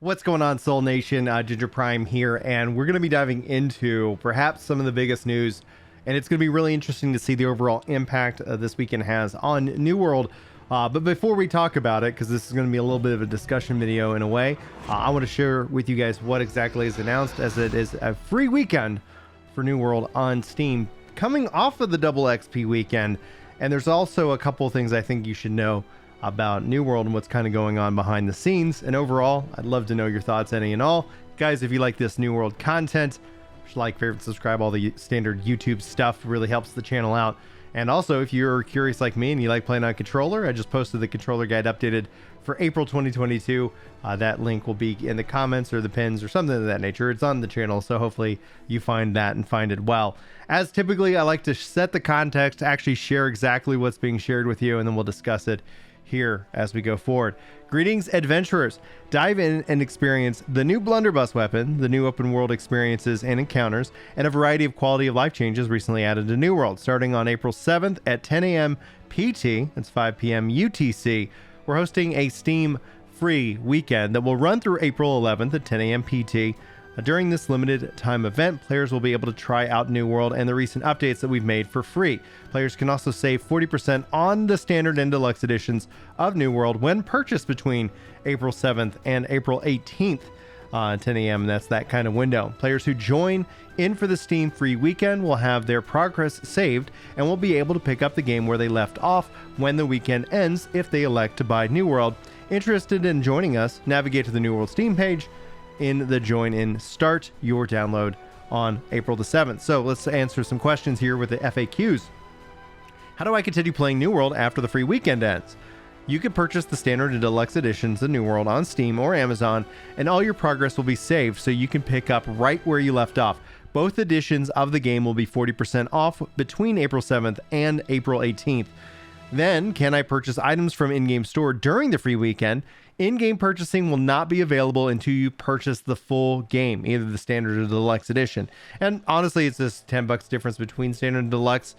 What's going on, Soul Nation? Ginger Prime here, and we're going to be diving into perhaps some of the biggest news, and it's going to be really interesting to see the overall impact this weekend has on New World. But before we talk about it, because this is going to be a little bit of a discussion video in a way, I want to share with you guys what exactly is announced, as it is a free weekend for New World on Steam, coming off of the double XP weekend. And there's also a couple things I think you should know about New World and what's kind of going on behind the scenes. And overall, I'd love to know your thoughts, any and all. Guys, if you like this New World content, like, favorite, subscribe, all the standard YouTube stuff really helps the channel out. And also, if you're curious like me and you like playing on controller, I just posted the controller guide updated for April 2022. That link will be in the comments or the pins or something of that nature. It's on the channel, so hopefully you find that and find it well. As typically, I like to set the context, actually share exactly what's being shared with you, and then we'll discuss it here as we go forward. Greetings, adventurers. Dive in and experience the new blunderbuss weapon, the new open world experiences and encounters, and a variety of quality of life changes recently added to New World. Starting on April 7th at 10 a.m. PT, that's 5 p.m. UTC, we're hosting a Steam free weekend that will run through April 11th at 10 a.m. PT. During this limited time event, players will be able to try out New World and the recent updates that we've made for free. Players can also save 40% on the standard and deluxe editions of New World when purchased between April 7th and April 18th, 10 a.m. That's that kind of window. Players who join in for the Steam free weekend will have their progress saved and will be able to pick up the game where they left off when the weekend ends if they elect to buy New World. Interested in joining us? Navigate to the New World Steam page in the join in. Start your download on April the 7th. So let's answer some questions here with the FAQs. How do I continue playing New World after the free weekend ends? You can purchase the standard and deluxe editions of New World on Steam or Amazon, and all your progress will be saved so you can pick up right where you left off. Both editions of the game will be 40% off between April 7th and April 18th. Then, can I purchase items from in-game store during the free weekend? In-game purchasing will not be available until you purchase the full game, either the standard or the deluxe edition. And honestly, it's just $10 difference between standard and deluxe.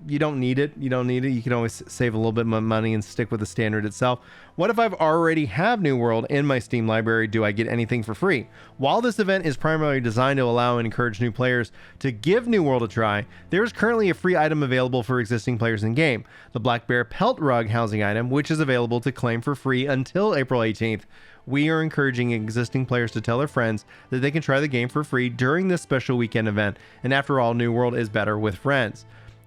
You don't need it. You don't need it. You can always save a little bit more money and stick with the standard itself. What if I've already have New World in my Steam library? Do I get anything for free? While this event is primarily designed to allow and encourage new players to give New World a try, there is currently a free item available for existing players in game. The Black Bear Pelt Rug housing item, which is available to claim for free until April 18th. We are encouraging existing players to tell their friends that they can try the game for free during this special weekend event. And after all, New World is better with friends.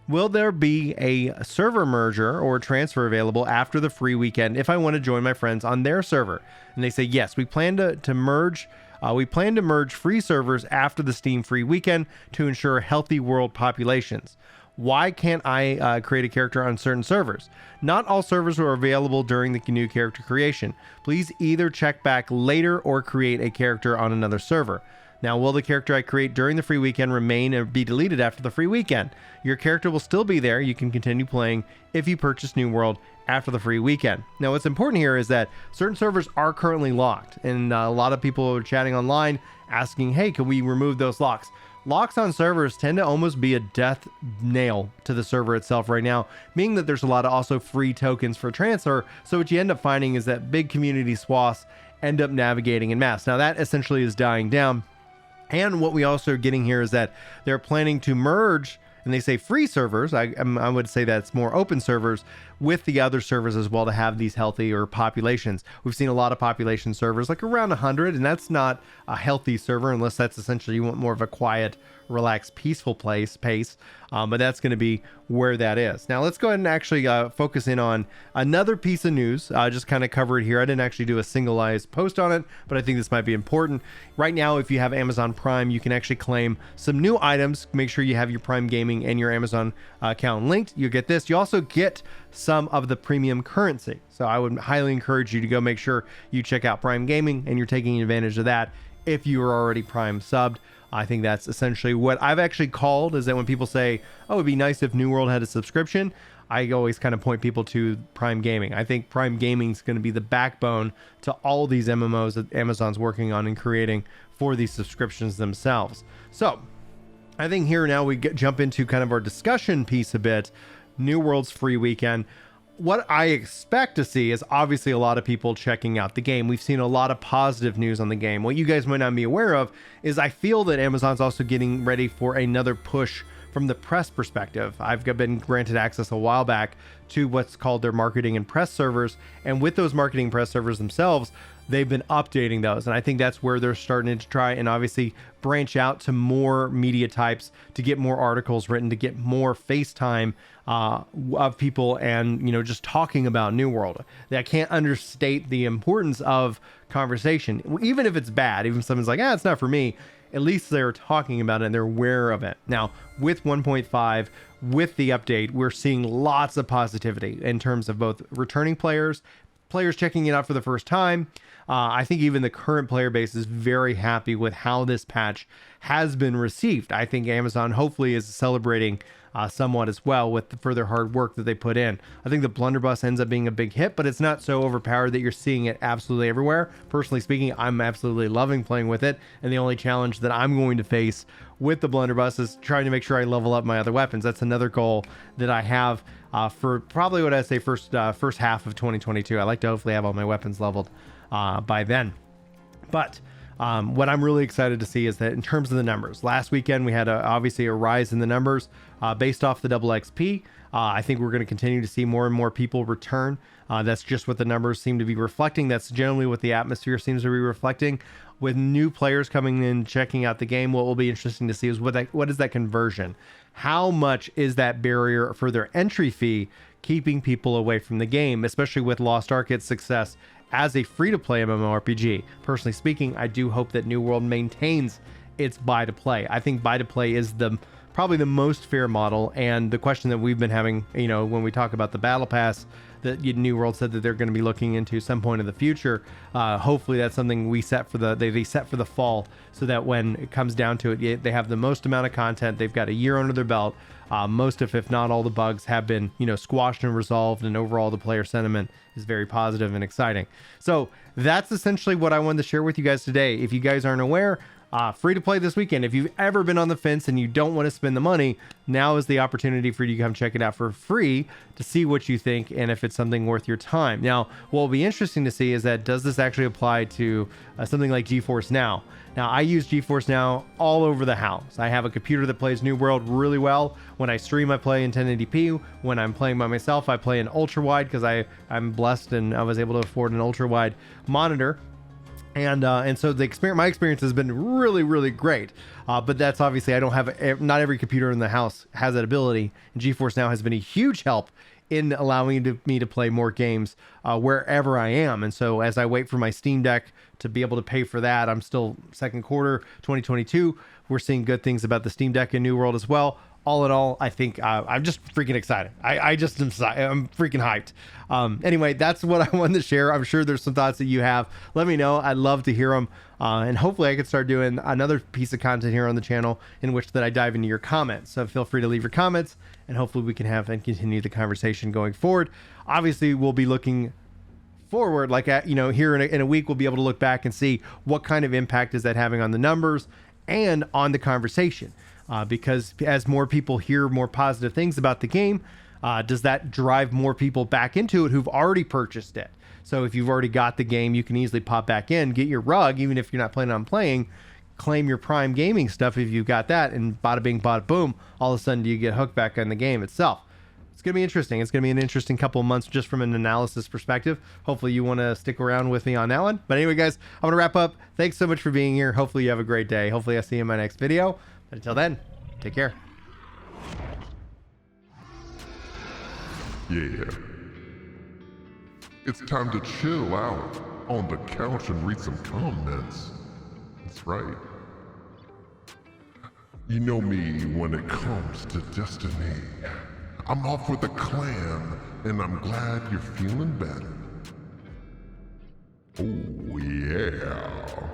Will there be a server merger or transfer available after the free weekend if I want to join my friends on their server? And they say yes. We plan to merge. We plan to merge free servers after the Steam free weekend to ensure healthy world populations. Why can't I create a character on certain servers? Not all servers are available during the new character creation. Please either check back later or create a character on another server. Now, will the character I create during the free weekend remain or be deleted after the free weekend? Your character will still be there. You can continue playing if you purchase New World after the free weekend. Now, what's important here is that certain servers are currently locked, and a lot of people are chatting online asking, hey, can we remove those locks? Locks on servers tend to almost be a death nail to the server itself right now, meaning that there's a lot of also free tokens for transfer. So what you end up finding is that big community swaths end up navigating en masse. Now, that essentially is dying down. And what we also are getting here is that they're planning to merge, and they say free servers. I would say that's more open servers with the other servers as well to have these healthier populations. We've seen a lot of population servers like around 100, and that's not a healthy server unless that's essentially you want more of a quiet, relaxed, peaceful pace. But that's going to be where that is. Now let's go ahead and actually focus in on another piece of news. Just kind of cover it here. I didn't actually do a singleized post on it, but I think this might be important. Right now, if you have Amazon Prime, you can actually claim some new items. Make sure you have your Prime Gaming and your Amazon account linked. You get this. You also get some of the premium currency. So I would highly encourage you to go make sure you check out Prime Gaming and you're taking advantage of that if you are already Prime subbed. I think that's essentially what I've actually called, is that when people say, oh, it'd be nice if New World had a subscription, I always kind of point people to Prime Gaming. I think Prime Gaming is going to be the backbone to all these MMOs that Amazon's working on and creating for these subscriptions themselves. So I think here now we jump into kind of our discussion piece a bit. New World's free weekend. what I expect to see is obviously a lot of people checking out the game. We've seen a lot of positive news on the game. What you guys might not be aware of is I feel that Amazon's also getting ready for another push from the press perspective. I've been granted access a while back to what's called their marketing and press servers. And with those marketing press servers themselves, they've been updating those. And I think that's where they're starting to try and obviously branch out to more media types, to get more articles written, to get more face time of people and, you know, just talking about New World. I can't understate the importance of conversation, even if it's bad, even if someone's like, it's not for me. At least they're talking about it and they're aware of it. Now, with 1.5, with the update, we're seeing lots of positivity in terms of both returning players checking it out for the first time. I think even the current player base is very happy with how this patch has been received. I think Amazon hopefully is celebrating somewhat as well with the further hard work that they put in. I think the blunderbuss ends up being a big hit, but it's not so overpowered that you're seeing it absolutely everywhere. Personally speaking, I'm absolutely loving playing with it, and the only challenge that I'm going to face with the blunderbuss is trying to make sure I level up my other weapons. That's another goal that I have for probably what I'd say first half of 2022. I like to hopefully have all my weapons leveled by then. But what I'm really excited to see is that in terms of the numbers, last weekend we had obviously a rise in the numbers based off the double XP. I think we're going to continue to see more and more people return. That's just what the numbers seem to be reflecting. That's generally what the atmosphere seems to be reflecting. With new players coming in, checking out the game, what will be interesting to see is what is that conversion? How much is that barrier for their entry fee keeping people away from the game, especially with Lost Ark's success as a free-to-play MMORPG. Personally speaking, I do hope that New World maintains its buy-to-play. I think buy-to-play is probably the most fair model, and the question that we've been having, you know, when we talk about the Battle Pass that New World said that they're going to be looking into some point in the future. Hopefully that's something we set for they set for the fall, so that when it comes down to it, they have the most amount of content. They've got a year under their belt. Most of, if not all, the bugs have been, you know, squashed and resolved, and overall the player sentiment is very positive and exciting. So that's essentially what I wanted to share with you guys today. If you guys aren't aware, free to play this weekend. If you've ever been on the fence and you don't want to spend the money, now is the opportunity for you to come check it out for free to see what you think and if it's something worth your time. Now, what will be interesting to see is that does this actually apply to something like GeForce Now? Now, I use GeForce Now all over the house. I have a computer that plays New World really well. When I stream, I play in 1080p. When I'm playing by myself, I play in ultra wide because I'm blessed and I was able to afford an ultra wide monitor. And so my experience has been really, really great. But that's obviously, I don't have, not every computer in the house has that ability. And GeForce Now has been a huge help in allowing me to play more games wherever I am. And so as I wait for my Steam Deck to be able to pay for that, I'm still second quarter 2022. We're seeing good things about the Steam Deck in New World as well. All in all, I think I'm just freaking excited. I'm freaking hyped. Anyway, that's what I wanted to share. I'm sure there's some thoughts that you have. Let me know. I'd love to hear them. And hopefully I could start doing another piece of content here on the channel in which that I dive into your comments. So feel free to leave your comments, and hopefully we can have and continue the conversation going forward. Obviously, we'll be looking forward, like here in a week, we'll be able to look back and see what kind of impact is that having on the numbers and on the conversation. Because as more people hear more positive things about the game, does that drive more people back into it who've already purchased it? So if you've already got the game, you can easily pop back in, get your rug, even if you're not planning on playing, claim your Prime Gaming stuff if you've got that, and bada bing, bada boom, all of a sudden you get hooked back on the game itself. It's going to be interesting. It's going to be an interesting couple of months just from an analysis perspective. Hopefully you want to stick around with me on that one. But anyway, guys, I'm going to wrap up. Thanks so much for being here. Hopefully you have a great day. Hopefully I'll see you in my next video. But until then, take care. Yeah. It's time to chill out on the couch and read some comments. That's right. You know me when it comes to Destiny. I'm off with the clan, and I'm glad you're feeling better. Oh yeah.